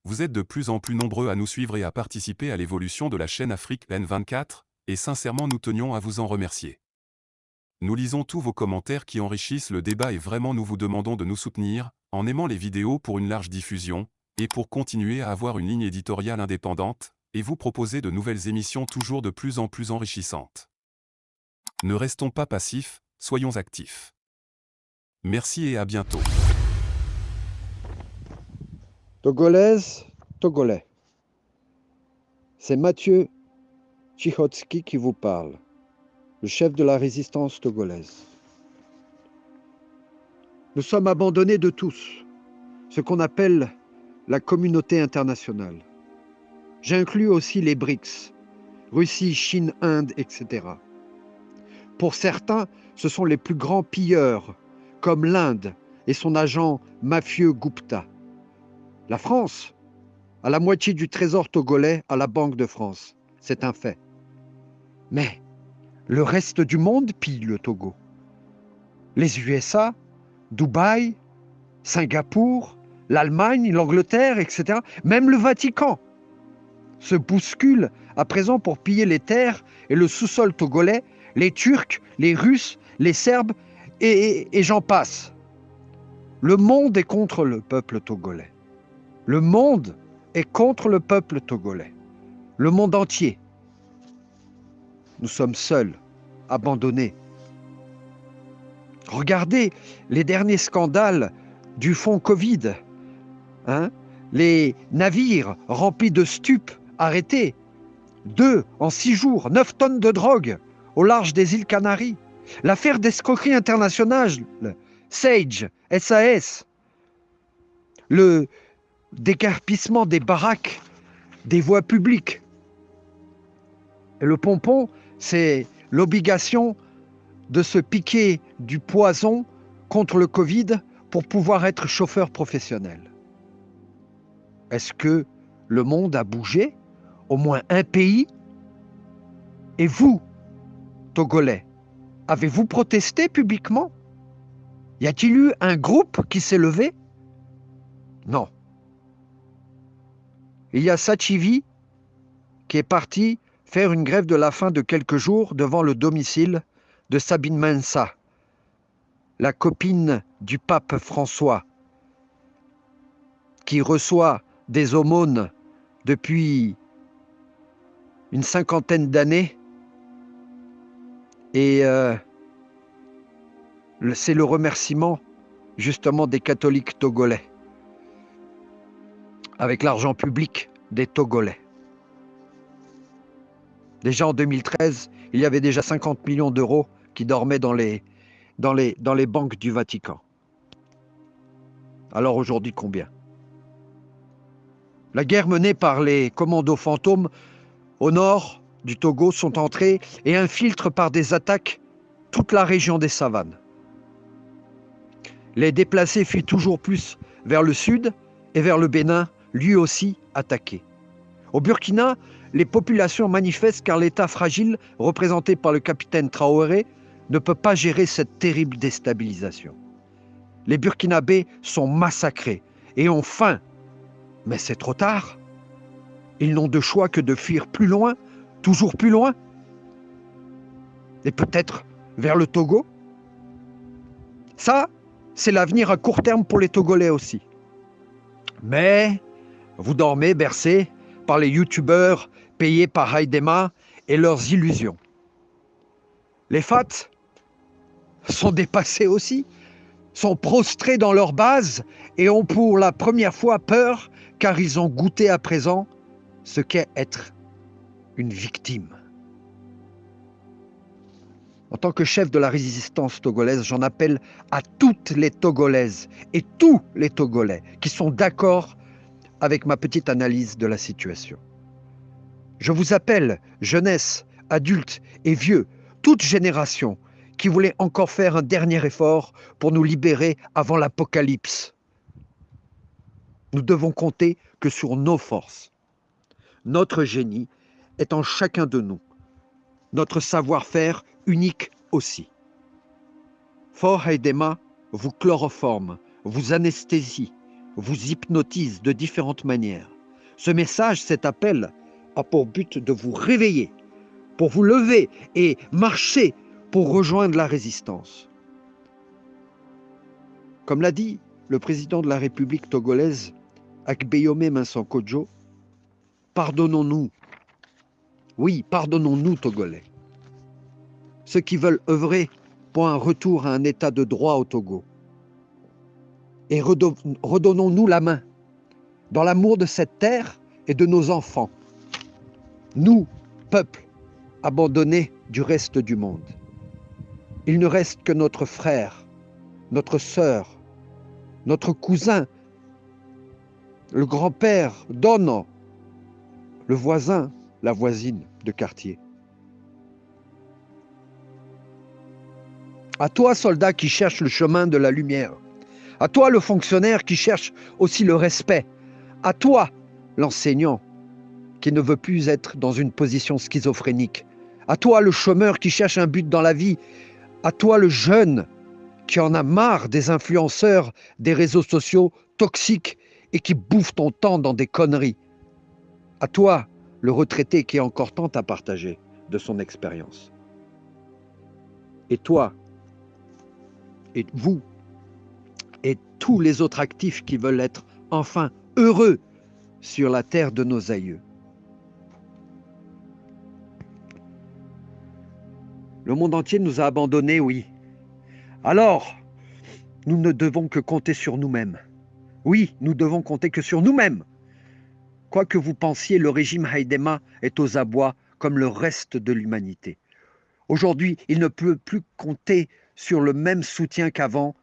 Vous êtes de plus en plus nombreux à nous suivre et à participer à l'évolution de la chaîne Afrique N24, et sincèrement nous tenions à vous en remercier. Nous lisons tous vos commentaires qui enrichissent le débat et vraiment nous vous demandons de nous soutenir, en aimant les vidéos pour une large diffusion, et pour continuer à avoir une ligne éditoriale indépendante, et vous proposer de nouvelles émissions toujours de plus en plus enrichissantes. Ne restons pas passifs, soyons actifs. Merci et à bientôt. Togolaise, Togolais. C'est Mathieu Tchihotsky qui vous parle, le chef de la résistance togolaise. Nous sommes abandonnés de tous, ce qu'on appelle la communauté internationale. J'inclus aussi les BRICS, Russie, Chine, Inde, etc. Pour certains, ce sont les plus grands pilleurs, comme l'Inde et son agent mafieux Gupta. La France a la moitié du trésor togolais à la Banque de France. C'est un fait. Mais le reste du monde pille le Togo. Les USA, Dubaï, Singapour, l'Allemagne, l'Angleterre, etc. Même le Vatican se bousculent à présent pour piller les terres et le sous-sol togolais, les Turcs, les Russes, les Serbes et j'en passe. Le monde est contre le peuple togolais. Le monde est contre le peuple togolais. Le monde entier. Nous sommes seuls, abandonnés. Regardez les derniers scandales du fonds Covid. Les navires remplis de stupes arrêtés. 2 en 6 jours, 9 tonnes de drogue au large des îles Canaries. L'affaire d'escroquerie internationale, Sage, SAS. Le décarpissement des baraques, des voies publiques. Et le pompon, c'est l'obligation de se piquer du poison contre le Covid pour pouvoir être chauffeur professionnel. Est-ce que le monde a bougé? Au moins un pays? Et vous, Togolais, avez-vous protesté publiquement? Y a-t-il eu un groupe qui s'est levé? Non. Il y a Sachivi qui est parti faire une grève de la faim de quelques jours devant le domicile de Sabine Mensa, la copine du pape François, qui reçoit des aumônes depuis une 50aine d'années. Et c'est le remerciement justement des catholiques togolais, avec l'argent public des Togolais. Déjà en 2013, il y avait déjà 50 millions d'euros qui dormaient dans les banques du Vatican. Alors aujourd'hui, combien? La guerre menée par les commandos fantômes au nord du Togo sont entrés et infiltrent par des attaques toute la région des savanes. Les déplacés fuient toujours plus vers le sud et vers le Bénin, lui aussi attaqué. Au Burkina, les populations manifestent car l'État fragile, représenté par le capitaine Traoré, ne peut pas gérer cette terrible déstabilisation. Les Burkinabés sont massacrés et ont faim. Mais c'est trop tard. Ils n'ont de choix que de fuir plus loin, toujours plus loin. Et peut-être vers le Togo. Ça, c'est l'avenir à court terme pour les Togolais aussi. Mais vous dormez bercés par les youtubeurs payés par Haïdema et leurs illusions. Les FAT sont dépassés aussi, sont prostrés dans leur base et ont pour la première fois peur car ils ont goûté à présent ce qu'est être une victime. En tant que chef de la résistance togolaise, j'en appelle à toutes les Togolaises et tous les Togolais qui sont d'accord avec ma petite analyse de la situation. Je vous appelle, jeunesse, adultes et vieux, toute génération qui voulait encore faire un dernier effort pour nous libérer avant l'apocalypse. Nous devons compter que sur nos forces. Notre génie est en chacun de nous. Notre savoir-faire unique aussi. Fort Haïdema vous chloroforme, vous anesthésie, vous hypnotise de différentes manières. Ce message, cet appel, a pour but de vous réveiller, pour vous lever et marcher pour rejoindre la résistance. Comme l'a dit le président de la République togolaise, Akbeyome Minsankodjo, pardonnons-nous. Oui, pardonnons-nous, Togolais. Ceux qui veulent œuvrer pour un retour à un état de droit au Togo. Et redonnons-nous la main dans l'amour de cette terre et de nos enfants. Nous, peuple abandonné du reste du monde. Il ne reste que notre frère, notre sœur, notre cousin, le grand-père, Dono, le voisin, la voisine de quartier. À toi, soldat qui cherche le chemin de la lumière. À toi, le fonctionnaire qui cherche aussi le respect. À toi, l'enseignant qui ne veut plus être dans une position schizophrénique. À toi, le chômeur qui cherche un but dans la vie. À toi, le jeune qui en a marre des influenceurs, des réseaux sociaux toxiques et qui bouffent ton temps dans des conneries. À toi, le retraité qui a encore tant à partager de son expérience. Et toi, et vous, et tous les autres actifs qui veulent être enfin heureux sur la terre de nos aïeux. Le monde entier nous a abandonnés, oui. Alors, nous ne devons que compter sur nous-mêmes. Oui, nous devons compter que sur nous-mêmes. Quoi que vous pensiez, le régime Haïdéma est aux abois comme le reste de l'humanité. Aujourd'hui, il ne peut plus compter sur le même soutien qu'avant,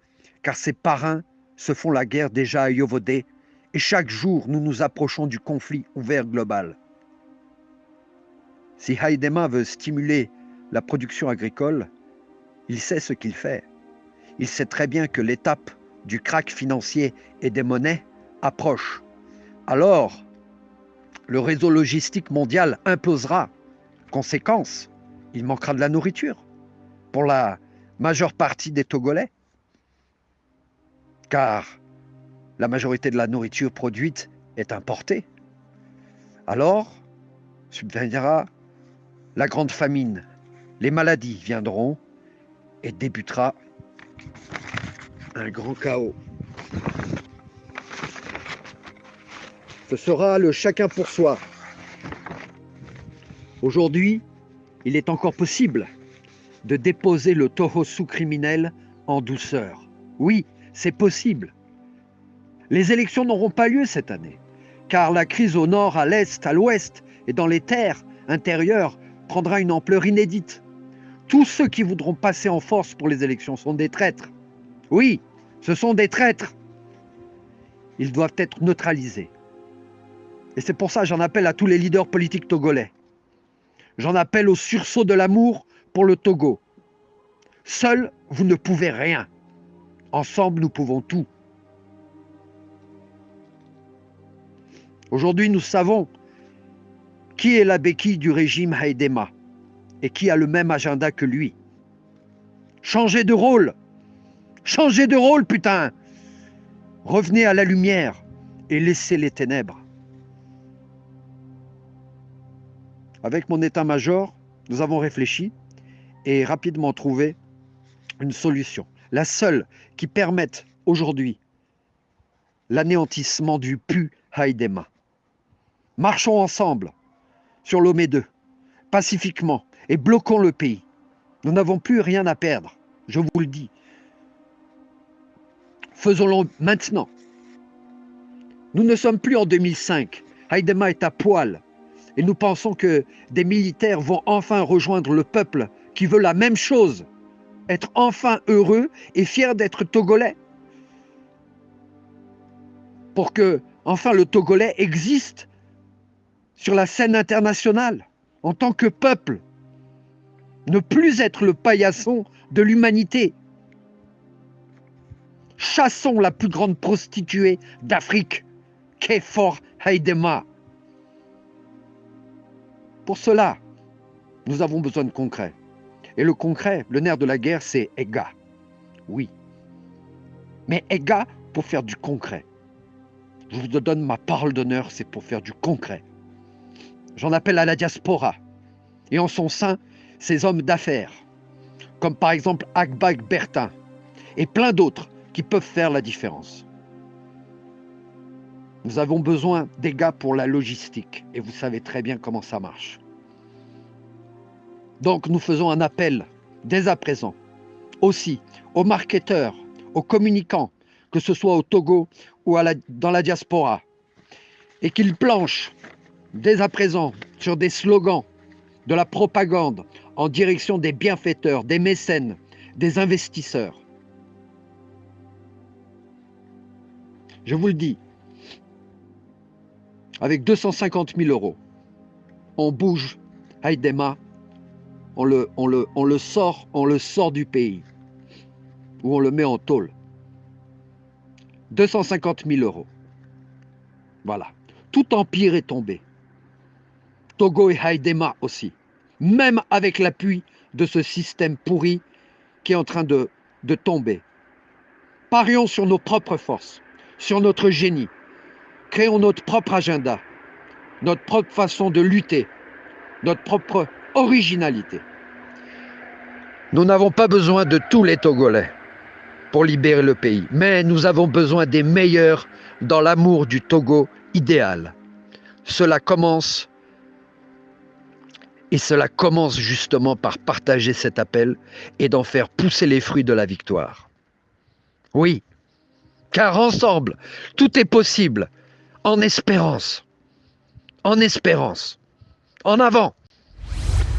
car ses parrains se font la guerre déjà à Yovodé, et chaque jour, nous nous approchons du conflit ouvert global. Si Haïdéma veut stimuler la production agricole, il sait ce qu'il fait. Il sait très bien que l'étape du krach financier et des monnaies approche. Alors, le réseau logistique mondial implosera. Conséquence, il manquera de la nourriture pour la majeure partie des Togolais, car la majorité de la nourriture produite est importée. Alors, subviendra la grande famine, les maladies viendront et débutera un grand chaos. Ce sera le chacun pour soi. Aujourd'hui, il est encore possible de déposer le tohosu criminel en douceur. Oui, c'est possible. Les élections n'auront pas lieu cette année, car la crise au nord, à l'est, à l'ouest et dans les terres intérieures prendra une ampleur inédite. Tous ceux qui voudront passer en force pour les élections sont des traîtres. Oui, ce sont des traîtres. Ils doivent être neutralisés. Et c'est pour ça que j'en appelle à tous les leaders politiques togolais. J'en appelle au sursaut de l'amour pour le Togo. Seuls, vous ne pouvez rien. Ensemble, nous pouvons tout. Aujourd'hui, nous savons qui est la béquille du régime Haïdéma et qui a le même agenda que lui. Changez de rôle. Changez de rôle, putain. Revenez à la lumière et laissez les ténèbres. Avec mon état-major, nous avons réfléchi et rapidement trouvé une solution. La seule qui permette aujourd'hui l'anéantissement du pu Haïdéma. Marchons ensemble sur Lomé 2, pacifiquement, et bloquons le pays. Nous n'avons plus rien à perdre, je vous le dis. Faisons-le maintenant. Nous ne sommes plus en 2005. Haïdéma est à poil. Et nous pensons que des militaires vont enfin rejoindre le peuple qui veut la même chose, être enfin heureux et fier d'être Togolais. Pour que, enfin, le Togolais existe sur la scène internationale, en tant que peuple. Ne plus être le paillasson de l'humanité. Chassons la plus grande prostituée d'Afrique, Kéfor Haïdéma. Pour cela, nous avons besoin de concret. Et le concret, le nerf de la guerre, c'est EGA. Oui. Mais EGA pour faire du concret. Je vous donne ma parole d'honneur, c'est pour faire du concret. J'en appelle à la diaspora, et en son sein, ces hommes d'affaires, comme par exemple Akbag Bertin, et plein d'autres qui peuvent faire la différence. Nous avons besoin des gars pour la logistique, et vous savez très bien comment ça marche. Donc nous faisons un appel, dès à présent, aussi aux marketeurs, aux communicants, que ce soit au Togo ou dans la diaspora, et qu'ils planchent dès à présent sur des slogans, de la propagande en direction des bienfaiteurs, des mécènes, des investisseurs. Je vous le dis, avec 250 000 euros, on bouge Haïdema, on le sort du pays, ou on le met en tôle. 250 000 euros. Voilà. Tout empire est tombé. Togo et Haïdema aussi. Même avec l'appui de ce système pourri qui est en train de tomber. Parions sur nos propres forces, sur notre génie. Créons notre propre agenda, notre propre façon de lutter, notre propre originalité. Nous n'avons pas besoin de tous les Togolais pour libérer le pays, mais nous avons besoin des meilleurs dans l'amour du Togo idéal. Cela commence justement par partager cet appel et d'en faire pousser les fruits de la victoire. Oui, car ensemble, tout est possible, en espérance. En espérance. En avant!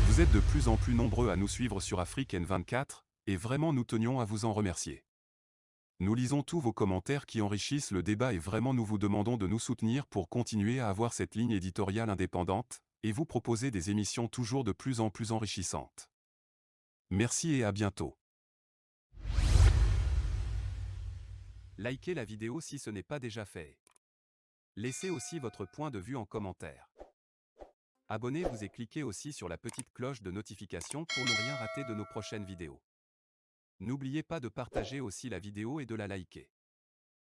Vous êtes de plus en plus nombreux à nous suivre sur Afrique N24, et vraiment nous tenions à vous en remercier. Nous lisons tous vos commentaires qui enrichissent le débat et vraiment nous vous demandons de nous soutenir pour continuer à avoir cette ligne éditoriale indépendante, et vous proposer des émissions toujours de plus en plus enrichissantes. Merci et à bientôt. Likez la vidéo si ce n'est pas déjà fait. Laissez aussi votre point de vue en commentaire. Abonnez-vous et cliquez aussi sur la petite cloche de notification pour ne rien rater de nos prochaines vidéos. N'oubliez pas de partager aussi la vidéo et de la liker.